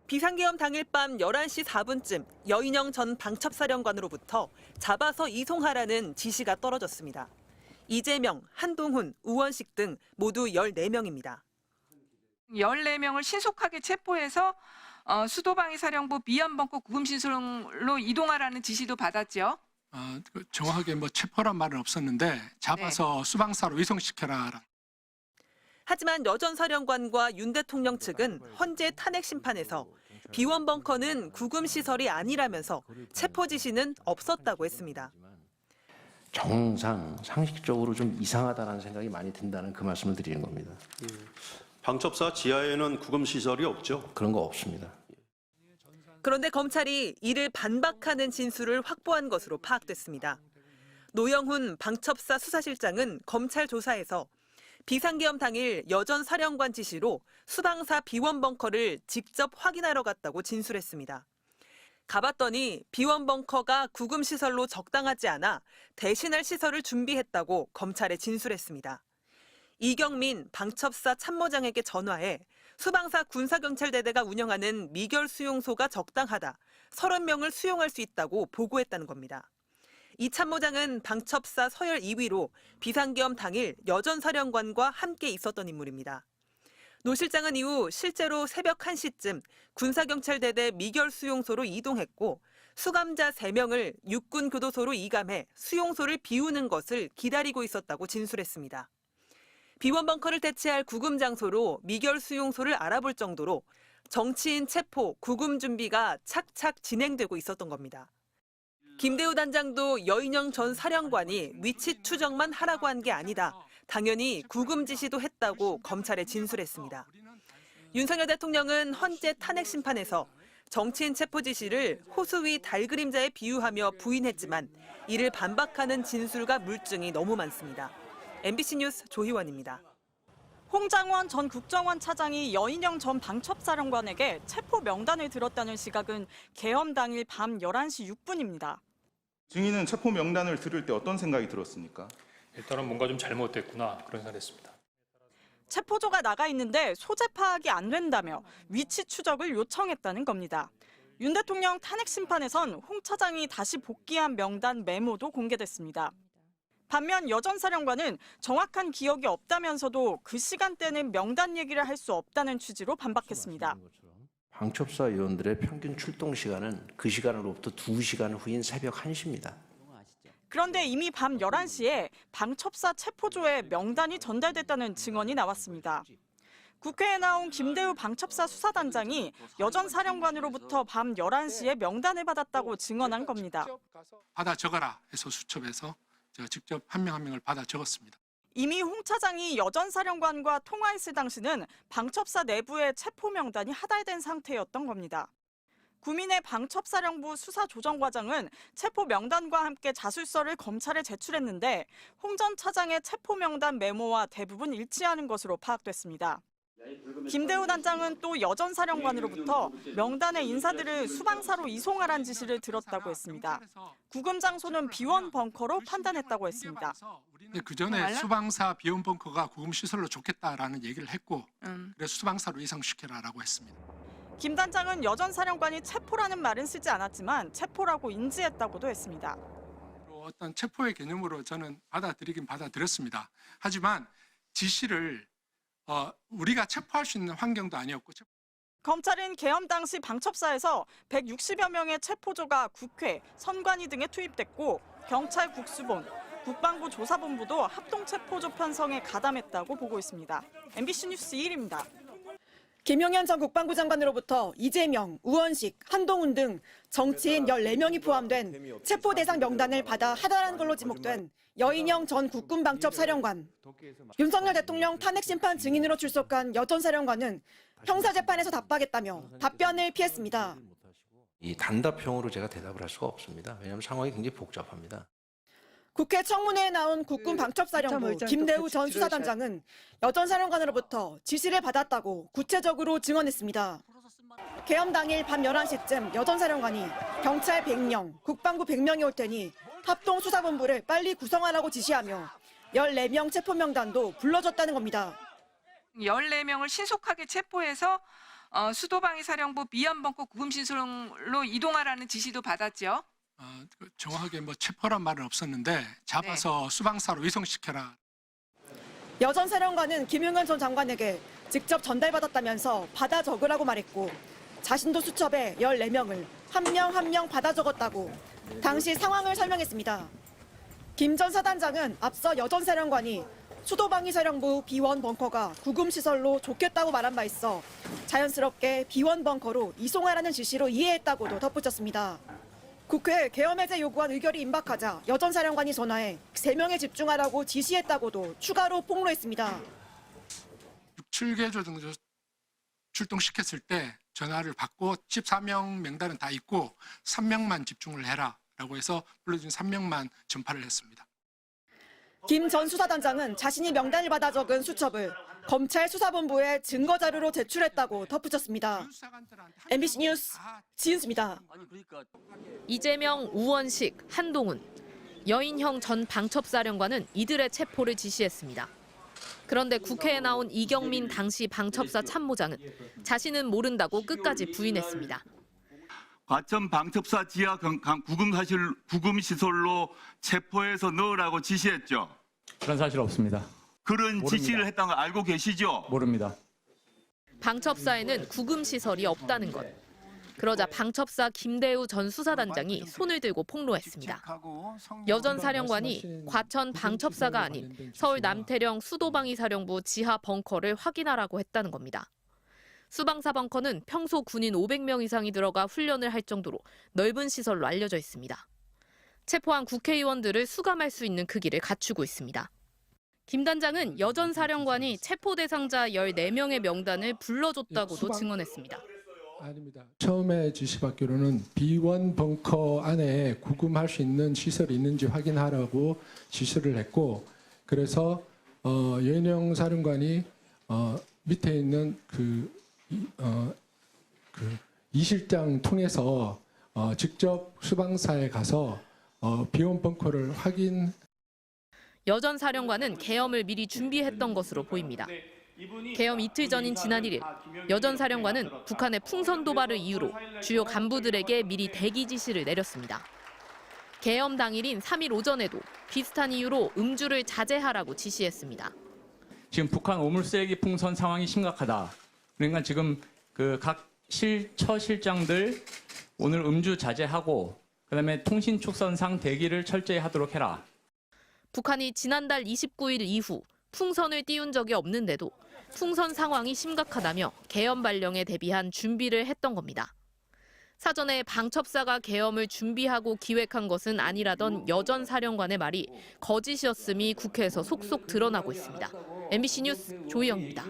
비상계엄 당일 밤 11시 4분쯤 여인영 전 방첩사령관으로부터 잡아서 이송하라는 지시가 떨어졌습니다. 이재명, 한동훈, 우원식 등 모두 14명입니다. 14명을 신속하게 체포해서 수도방위사령부 비연벙커 구금시설로 이동하라는 지시도 받았죠. 정확하게 체포란 말은 없었는데 잡아서 수방사로 이송시켜라. 하지만 여 전 사령관과 윤 대통령 측은 헌재 탄핵 심판에서 비원 벙커는 구금 시설이 아니라면서 체포 지시는 없었다고 했습니다. 정상, 상식적으로 좀 이상하다는 생각이 많이 든다는 그 말씀을 드리는 겁니다. 방첩사 지하에는 구금 시설이 없죠? 그런 거 없습니다. 그런데 검찰이 이를 반박하는 진술을 확보한 것으로 파악됐습니다. 노영훈 방첩사 수사실장은 검찰 조사에서 비상계엄 당일 여 전 사령관 지시로 수방사 비원 벙커를 직접 확인하러 갔다고 진술했습니다. 가봤더니 비원 벙커가 구금 시설로 적당하지 않아 대신할 시설을 준비했다고 검찰에 진술했습니다. 이경민 방첩사 참모장에게 전화해 수방사 군사경찰대대가 운영하는 미결 수용소가 적당하다, 30명을 수용할 수 있다고 보고했다는 겁니다. 이 참모장은 방첩사 서열 2위로 비상계엄 당일 여 전 사령관과 함께 있었던 인물입니다. 노 실장은 이후 실제로 새벽 1시쯤 군사경찰대대 미결 수용소로 이동했고 수감자 3명을 육군 교도소로 이감해 수용소를 비우는 것을 기다리고 있었다고 진술했습니다. 비원 벙커를 대체할 구금 장소로 미결 수용소를 알아볼 정도로 정치인 체포, 구금 준비가 착착 진행되고 있었던 겁니다. 김대우 단장도 여인영 전 사령관이 위치 추정만 하라고 한 게 아니다, 당연히 구금 지시도 했다고 검찰에 진술했습니다. 윤석열 대통령은 헌재 탄핵 심판에서 정치인 체포 지시를 호수 위 달그림자에 비유하며 부인했지만 이를 반박하는 진술과 물증이 너무 많습니다. MBC 뉴스 조희원입니다. 홍장원 전 국정원 차장이 여인영 전 방첩사령관에게 체포 명단을 들었다는 시각은 계엄 당일 밤 11시 6분입니다. 증인은 체포 명단을 들을 때 어떤 생각이 들었습니까? 일단은 뭔가 좀 잘못됐구나 그런 생각을 했습니다. 체포조가 나가 있는데 소재 파악이 안 된다며 위치 추적을 요청했다는 겁니다. 윤 대통령 탄핵 심판에선 홍 차장이 다시 복귀한 명단 메모도 공개됐습니다. 반면 여 전 사령관은 정확한 기억이 없다면서도 그 시간대는 명단 얘기를 할 수 없다는 취지로 반박했습니다. 방첩사 요원들의 평균 출동 시간은 그 시간으로부터 2시간 후인 새벽 1시입니다. 그런데 이미 밤 11시에 방첩사 체포조에 명단이 전달됐다는 증언이 나왔습니다. 국회에 나온 김대우 방첩사 수사단장이 여 전 사령관으로부터 밤 11시에 명단을 받았다고 증언한 겁니다. 받아 적어라 해서 수첩에서 제가 직접 한 명 한 명을 받아 적었습니다. 이미 홍 차장이 여 전 사령관과 통화했을 당시는 방첩사 내부에 체포 명단이 하달된 상태였던 겁니다. 구민의 방첩사령부 수사조정과장은 체포 명단과 함께 자술서를 검찰에 제출했는데 홍 전 차장의 체포 명단 메모와 대부분 일치하는 것으로 파악됐습니다. 김대우 단장은 또 여 전 사령관으로부터 명단의 인사들을 수방사로 이송하라는 지시를 들었다고 했습니다. 구금 장소는 비원 벙커로 판단했다고 했습니다. 그 전에 수방사 비원 벙커가 구금 시설로 좋겠다라는 얘기를 했고 그래서 수방사로 이송시켜라라고 했습니다. 김 단장은 여 전 사령관이 체포라는 말은 쓰지 않았지만 체포라고 인지했다고도 했습니다. 어떤 체포의 개념으로 저는 받아들이긴 받아들였습니다. 하지만 지시를 우리가 체포할 수 있는 환경도 아니었고. 검찰은 계엄 당시 방첩사에서 160여 명의 체포조가 국회, 선관위 등에 투입됐고 경찰 국수본, 국방부 조사본부도 합동체포조 편성에 가담했다고 보고 있습니다. MBC 뉴스 1입니다. 김용현 전 국방부 장관으로부터 이재명, 우원식, 한동훈 등 정치인 14명이 포함된 체포 대상 명단을 받아 하달한 걸로 지목된 여인영 전 국군 방첩사령관. 윤석열 대통령 탄핵 심판 증인으로 출석한 여 전 사령관은 형사재판에서 답하겠다며 답변을 피했습니다. 이 단답형으로 제가 대답을 할 수가 없습니다. 왜냐하면 상황이 굉장히 복잡합니다. 국회 청문회에 나온 국군 방첩사령부 김대우 전 수사단장은 여 전 사령관으로부터 지시를 받았다고 구체적으로 증언했습니다. 계엄 당일 밤 11시쯤 여 전 사령관이 경찰 100명, 국방부 100명이 올 테니 합동수사본부를 빨리 구성하라고 지시하며 14명 체포 명단도 불러줬다는 겁니다. 14명을 신속하게 체포해서 수도방위사령부 비연벙커 구금시설로 이동하라는 지시도 받았죠. 정확하게 뭐 체포란 말은 없었는데 잡아서 수방사로 이송시켜라. 여 전 사령관은 김용현 전 장관에게 직접 전달받았다면서 받아 적으라고 말했고 자신도 수첩에 14명을 한 명 한 명 받아 적었다고 당시 상황을 설명했습니다. 김 전 사단장은 앞서 여 전 사령관이 수도방위사령부 비원 벙커가 구금시설로 좋겠다고 말한 바 있어 자연스럽게 비원 벙커로 이송하라는 지시로 이해했다고도 덧붙였습니다. 국회 계엄 해제 요구안 의결이 임박하자 여 전 사령관이 전화해 3명에 집중하라고 지시했다고도 추가로 폭로했습니다. 6, 7개 정도 출동시켰을 때 전화를 받고 14명 명단은 다 있고 3명만 집중을 해라라고 해서 불러준 3명만 전파를 했습니다. 김 전 수사단장은 자신이 명단을 받아 적은 수첩을 검찰 수사본부에 증거자료로 제출했다고 덧붙였습니다. MBC 뉴스 지은수입니다. 이재명, 우원식, 한동훈, 여인형 전 방첩사령관은 이들의 체포를 지시했습니다. 그런데 국회에 나온 이경민 당시 방첩사 참모장은 자신은 모른다고 끝까지 부인했습니다. 과천 방첩사 지하 구금시설로 체포해서 넣으라고 지시했죠. 그런 사실 없습니다. 그런 모릅니다. 지시를 했다는 걸 알고 계시죠? 모릅니다. 방첩사에는 구금시설이 없다는 것. 그러자 방첩사 김대우 전 수사단장이 손을 들고 폭로했습니다. 여 전 사령관이 과천 방첩사가 아닌 서울 남태령 수도방위사령부 지하 벙커를 확인하라고 했다는 겁니다. 수방사 벙커는 평소 군인 500명 이상이 들어가 훈련을 할 정도로 넓은 시설로 알려져 있습니다. 체포한 국회의원들을 수감할 수 있는 크기를 갖추고 있습니다. 김 단장은 여 전 사령관이 체포 대상자 14명의 명단을 불러줬다고도 증언했습니다. 아닙니다. 처음에 지시받기로는 B1 벙커 안에 구금할 수 있는 시설이 있는지 확인하라고 지시를 했고, 그래서 여인형 사령관이 밑에 있는 이 실장 통해서 직접 수방사에 가서 B1 벙커를 확인. 여 전 사령관은 계엄을 미리 준비했던 것으로 보입니다. 계엄 이틀 전인 지난 1일, 여 전 사령관은 북한의 풍선 도발을 이유로 주요 간부들에게 미리 대기 지시를 내렸습니다. 계엄 당일인 3일 오전에도 비슷한 이유로 음주를 자제하라고 지시했습니다. 지금 북한 오물쓰레기 풍선 상황이 심각하다. 그러니까 지금 각 처실장들 오늘 음주 자제하고 그다음에 통신 축선상 대기를 철저히 하도록 해라. 북한이 지난달 29일 이후 풍선을 띄운 적이 없는데도 풍선 상황이 심각하다며 계엄 발령에 대비한 준비를 했던 겁니다. 사전에 방첩사가 계엄을 준비하고 기획한 것은 아니라던 여 전 사령관의 말이 거짓이었음이 국회에서 속속 드러나고 있습니다. MBC 뉴스 조희영입니다.